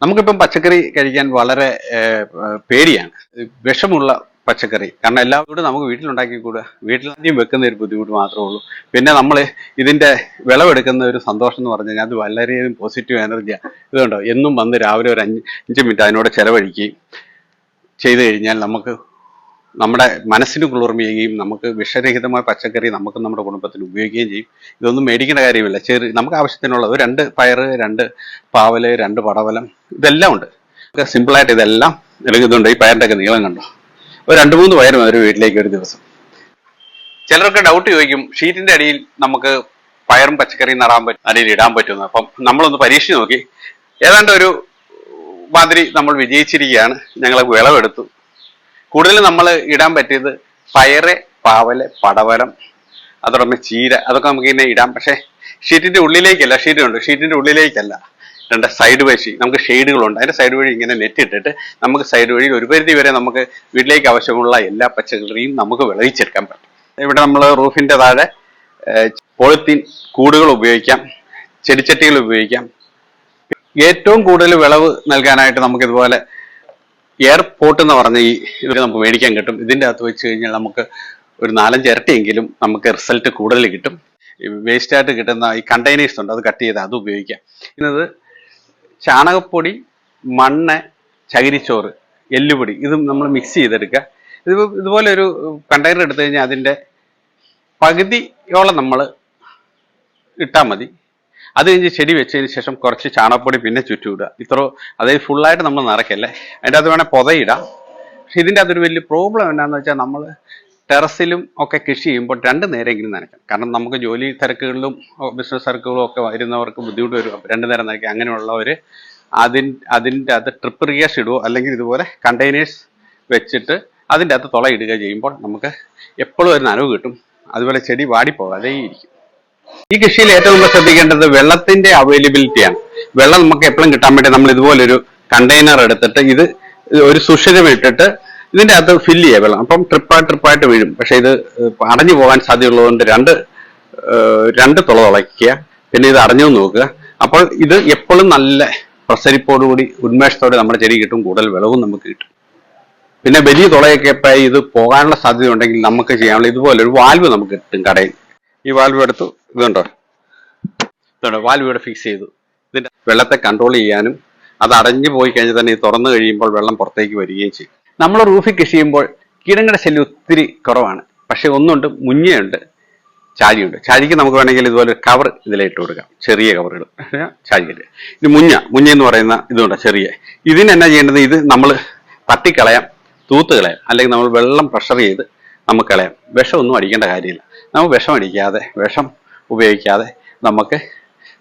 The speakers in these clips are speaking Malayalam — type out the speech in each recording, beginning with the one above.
നമുക്കിപ്പം പച്ചക്കറി കഴിക്കാൻ വളരെ പേടിയാണ്. വിഷമുള്ള പച്ചക്കറി. കാരണം എല്ലാവരും നമുക്ക് വീട്ടിലുണ്ടാക്കിക്കൂടുക. വീട്ടിലാദ്യം വെക്കുന്ന ഒരു ബുദ്ധിമുട്ട് മാത്രമേ ഉള്ളൂ. പിന്നെ നമ്മൾ ഇതിന്റെ വിളവെടുക്കുന്ന ഒരു സന്തോഷം എന്ന് പറഞ്ഞു കഴിഞ്ഞാൽ അത് വളരെയധികം പോസിറ്റീവ് എനർജിയാണ്. ഇതുകൊണ്ടോ എന്നും വന്ന് രാവിലെ ഒരു 5 മിനിറ്റ് അതിനോട് ചെലവഴിക്കുകയും ചെയ്തു കഴിഞ്ഞാൽ നമുക്ക് നമ്മുടെ മനസ്സിന് കുളിർമയുകയും നമുക്ക് വിഷരഹിതമായ പച്ചക്കറി നമുക്ക് നമ്മുടെ കുടുംബത്തിന് ഉപയോഗിക്കുകയും ചെയ്യും. ഇതൊന്നും മേടിക്കേണ്ട കാര്യമില്ല. നമുക്ക് ആവശ്യത്തിനുള്ളത് 2 പയറ്, 2 പാവല്, 2 പടവലം, ഇതെല്ലാം ഉണ്ട്. സിമ്പിളായിട്ട് ഇതെല്ലാം എടുക്കുന്നുണ്ട്. ഈ പയറിന്റെ ഒക്കെ നീളം കണ്ടോ, ഒരു 2-3 പയർ ഒരു വീട്ടിലേക്ക് ഒരു ദിവസം. ചിലർക്ക് ഡൗട്ട് ചോദിക്കും, ഷീറ്റിന്റെ അടിയിൽ നമുക്ക് പയറും പച്ചക്കറിയും അടിയിൽ ഇടാൻ പറ്റുന്നു. അപ്പം നമ്മളൊന്ന് പരീക്ഷിച്ച് നോക്കി. ഏതാണ്ട് ഒരു മാതിരി നമ്മൾ വിജയിച്ചിരിക്കുകയാണ്. ഞങ്ങൾ വിളവെടുത്തു. കൂടുതൽ നമ്മൾ ഇടാൻ പറ്റിയത് പയറ്, പാവല്, പടവലം, അതോടൊപ്പം ചീര, അതൊക്കെ നമുക്ക് ഇങ്ങനെ ഇടാം. പക്ഷെ ഷീറ്റിന്റെ ഉള്ളിലേക്കല്ല, ഷീറ്റിന്റെ ഉള്ളിലേക്കല്ല, 2 സൈഡ് വഴി നമുക്ക് ഷെയ്ഡുകളുണ്ട്. അതിന്റെ സൈഡ് വഴി ഇങ്ങനെ നെറ്റ് ഇട്ടിട്ട് നമുക്ക് സൈഡ് വഴി ഒരു പരിധി വരെ നമുക്ക് വീട്ടിലേക്ക് ആവശ്യമുള്ള എല്ലാ പച്ചക്കറിയും നമുക്ക് വിളയിച്ചെടുക്കാൻ പറ്റും. ഇവിടെ നമ്മൾ റൂഫിന്റെ താഴെ പോളിത്തീൻ കൂടുകൾ ഉപയോഗിക്കാം, ചെടിച്ചട്ടികൾ ഉപയോഗിക്കാം. ഏറ്റവും കൂടുതൽ വിളവ് നൽകാനായിട്ട് നമുക്ക് ഇതുപോലെ എയർപോർട്ട് എന്ന് പറഞ്ഞ ഇത് നമുക്ക് മേടിക്കാൻ കിട്ടും. ഇതിൻ്റെ അകത്ത് വെച്ച് കഴിഞ്ഞാൽ നമുക്ക് ഒരു 4-5 ഇരട്ടിയെങ്കിലും നമുക്ക് റിസൾട്ട് കൂടുതൽ കിട്ടും. വേസ്റ്റ് ആയിട്ട് കിട്ടുന്ന ഈ കണ്ടെയ്നേഴ്സ് ഉണ്ട്, അത് കട്ട് ചെയ്ത് അത് ഉപയോഗിക്കാം. ഇന്നത് ചാണകപ്പൊടി, മണ്ണ്, ചകിരിച്ചോറ്, എല്ലുപൊടി, ഇതും നമ്മൾ മിക്സ് ചെയ്തെടുക്കുക. ഇതുപോലെ ഒരു കണ്ടെയ്നർ എടുത്തു കഴിഞ്ഞാൽ അതിൻ്റെ പകുതിയോളം നമ്മൾ ഇട്ടാൽ മതി. അത് കഴിഞ്ഞ് ചെടി വെച്ചതിന് ശേഷം കുറച്ച് ചാണകപ്പൊടി പിന്നെ ചുറ്റുമിടുക. അതായത് ഫുള്ളായിട്ട് നമ്മൾ നിറയ്ക്കല്ലേ. അതിൻ്റെ അകത്ത് വേണേൽ പുതയിടാം. പക്ഷെ ഇതിൻ്റെ അകത്തൊരു വലിയ പ്രോബ്ലം എന്താണെന്ന് വെച്ചാൽ നമ്മൾ ടെറസിലും ഒക്കെ കൃഷി ചെയ്യുമ്പോൾ 2 നേരമെങ്കിലും നനയ്ക്കാം. കാരണം നമുക്ക് ജോലി തിരക്കുകളിലും ബിസിനസ് തിരക്കുകളും ഒക്കെ വരുന്നവർക്ക് ബുദ്ധിമുട്ട് വരും. 2 നേരം നനയ്ക്കാം. അങ്ങനെയുള്ളവർ അതിൻ്റെ അകത്ത് ട്രിപ്പ് ഇറിഗേഷൻ ഇടുകയോ അല്ലെങ്കിൽ ഇതുപോലെ കണ്ടെയ്നേഴ്സ് വെച്ചിട്ട് അതിൻ്റെ അകത്ത് തുളയിടുക ചെയ്യുമ്പോൾ നമുക്ക് എപ്പോഴും ഒരു നനവ് കിട്ടും. അതുപോലെ ചെടി വാടിപ്പോകാതെ ഇരിക്കും. ഈ കൃഷിയിൽ ഏറ്റവും കൂടുതൽ ശ്രദ്ധിക്കേണ്ടത് വെള്ളത്തിന്റെ അവൈലബിലിറ്റിയാണ്. വെള്ളം നമുക്ക് എപ്പോഴും കിട്ടാൻ വേണ്ടി നമ്മൾ ഇതുപോലൊരു കണ്ടെയ്നർ എടുത്തിട്ട് ഇത് ഒരു സുഷിരം ഇട്ടിട്ട് ഇതിന്റെ അകത്ത് ഫില്ല് ചെയ്യുക വെള്ളം. അപ്പം ട്രിപ്പായിട്ട് വീഴും. പക്ഷെ ഇത് അടഞ്ഞു പോകാൻ സാധ്യതയുള്ളതുകൊണ്ട് 2 തുളയ്ക്കുക. പിന്നെ ഇത് അടഞ്ഞു നോക്കുക. അപ്പോൾ ഇത് എപ്പോഴും നല്ല പ്രസരിപ്പോടുകൂടി ഉന്മേഷത്തോടെ നമ്മുടെ ചെടി കിട്ടും. കൂടുതൽ വിളവും നമുക്ക് കിട്ടും. പിന്നെ വലിയ തുളയൊക്കെ ഇപ്പം ഇത് പോകാനുള്ള സാധ്യത ഉണ്ടെങ്കിൽ നമുക്ക് ചെയ്യാനുള്ള ഇതുപോലൊരു വാൽവ് നമുക്ക് കിട്ടും കടയിൽ. ഈ വാൽവ് എടുത്തു, ഇതുണ്ടോ, വാൽവ് ഇവിടെ ഫിക്സ് ചെയ്തു. ഇതിന്റെ വെള്ളത്തെ കൺട്രോൾ ചെയ്യാനും അത് അടഞ്ഞു പോയി കഴിഞ്ഞാൽ തന്നെ ഇത് തുറന്നു കഴിയുമ്പോൾ വെള്ളം പുറത്തേക്ക് വരികയും ചെയ്യും. നമ്മൾ റൂഫിൽ കൃഷി ചെയ്യുമ്പോൾ കീടങ്ങളുടെ ശല്യം ഒത്തിരി കുറവാണ്. പക്ഷെ ഒന്നുണ്ട്, മുഞ്ഞയുണ്ട്, ചാഴിയുണ്ട്. ചാഴിക്ക് നമുക്ക് വേണമെങ്കിൽ ഇതുപോലെ ഒരു കവർ ഇതിലിട്ട് കൊടുക്കാം, ചെറിയ കവറുകൾ ചാഴിക്കല്. ഇത് മുഞ്ഞ എന്ന് പറയുന്ന ഇതുണ്ട് ചെറിയ. ഇതിന് എന്നാ ചെയ്യേണ്ടത്, ഇത് നമ്മൾ തട്ടിക്കളയാം, തൂത്ത് കളയാം, അല്ലെങ്കിൽ നമ്മൾ വെള്ളം പ്രഷർ ചെയ്ത് നമുക്ക് കളയാം. വിഷമൊന്നും അടിക്കേണ്ട കാര്യമില്ല. നമുക്ക് വിഷം അടിക്കാതെ, വിഷം ഉപയോഗിക്കാതെ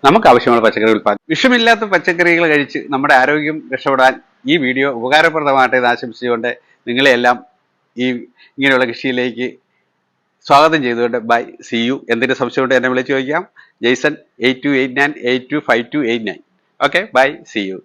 നമുക്ക് ആവശ്യമുള്ള പച്ചക്കറി ഉൽപ്പാദനം. വിഷമില്ലാത്ത പച്ചക്കറികൾ കഴിച്ച് നമ്മുടെ ആരോഗ്യം രക്ഷപ്പെടാൻ ഈ വീഡിയോ ഉപകാരപ്രദമായിട്ട് ആശംസിച്ചുകൊണ്ട് നിങ്ങളെല്ലാം ഇങ്ങനെയുള്ള കൃഷിയിലേക്ക് സ്വാഗതം ചെയ്തുകൊണ്ട് ബൈ, സി യു. എന്തിന്റെ സംശയമുണ്ട് എന്നെ വിളിച്ച് ചോദിക്കാം. Jason 8289825289. Okay, bye, see U.